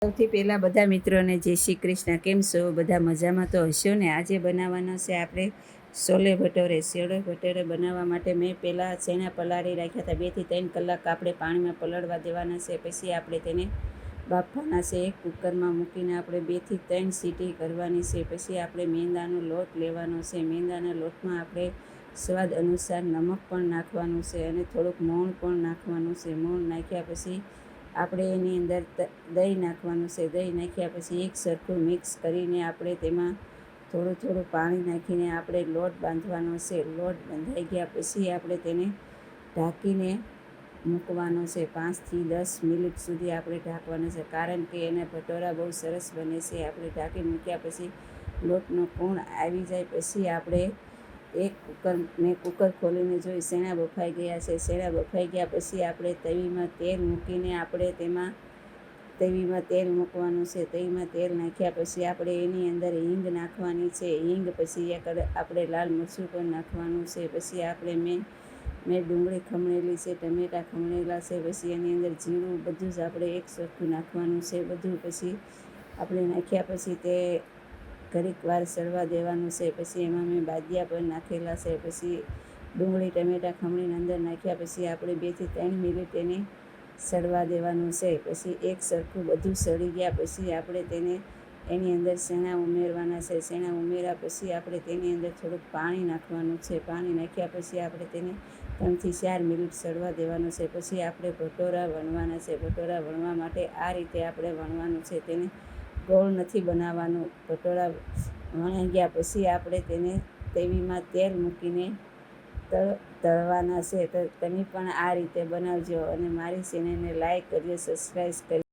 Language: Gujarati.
સૌથી પહેલાં બધા મિત્રોને જય શ્રી કૃષ્ણ. કેમ છો? બધા મજામાં તો હશો ને? આજે બનાવવાનો છે આપણે છોલે ભટોરે. છોલે ભટોરે બનાવવા માટે મેં પહેલાં ચણા પલાળી રાખ્યા હતા. 2 થી 3 કલાક આપણે પાણીમાં પલળવા દેવાના છે. પછી આપણે તેને બાફવાના છે. એક કુકરમાં મૂકીને આપણે 2 થી 3 સીટી કરવાની છે. પછી આપણે મેંદાનો લોટ લેવાનો છે. મેંદાના લોટમાં આપણે સ્વાદ અનુસાર નમક પણ નાખવાનું છે અને થોડુંક મોણ પણ નાખવાનું છે. મોણ નાખ્યા પછી આપણે એની અંદર દહીં નાખવાનું છે. દહીં નાખ્યા પછી એક સરખું મિક્સ કરીને આપણે તેમાં થોડું થોડું પાણી નાખીને આપણે લોટ બાંધવાનો છે. લોટ બંધાઈ ગયા પછી આપણે તેને ઢાંકીને મૂકવાનો છે. 5 થી 10 મિનિટ સુધી આપણે ઢાંકવાનું છે, કારણ કે એના ભટોરા બહુ સરસ બને છે. આપણે ઢાંકી મૂક્યા પછી લોટનો કોણ આવી જાય પછી આપણે કુકર ખોલીને જોઈ શેણા બફાઈ ગયા છે. શેણા બફાઈ ગયા પછી આપણે તવીમાં તેલ મૂકીને આપણે તવીમાં તેલ મૂકવાનું છે. તવીમાં તેલ નાખ્યા પછી આપણે એની અંદર હિંગ નાખવાની છે. હિંગ પછી આપણે લાલ મરચું પણ નાખવાનું છે. પછી આપણે મેં ડુંગળી ખમણેલી છે, ટમેટાં ખમણેલા છે. પછી એની અંદર જીરું બધું જ આપણે એક સરખું નાખવાનું છે. બધું પછી આપણે નાખ્યા પછી તે ઘડીક વાર સળવા દેવાનું છે. પછી એમાં મેં બાદિયા પણ નાખેલા છે. પછી ડુંગળી ટમેટાં ખમણીને અંદર નાખ્યા પછી આપણે 2 થી 3 મિનિટ એને સળવા દેવાનું છે. પછી એક સરખું બધું સળી ગયા પછી આપણે એની અંદર શેણા ઉમેરવાના છે. શેણા ઉમેર્યા પછી આપણે તેની અંદર થોડુંક પાણી નાખવાનું છે. પાણી નાખ્યા પછી આપણે તેને 3 થી 4 મિનિટ સળવા દેવાનું છે. પછી આપણે ભટોરા વણવાના છે. ભટોરા વણવા માટે આ રીતે આપણે વણવાનું છે. તેને ગોળ નથી બનાવવાનું. ભટોરા વણાઈ ગયા પછી આપણે તેને તવીમાં તેલ મૂકીને તળવાના છે. તો તમે પણ આ રીતે બનાવજો અને મારી ચેનલને લાઈક કરજો, સબસ્ક્રાઈબ કરજો.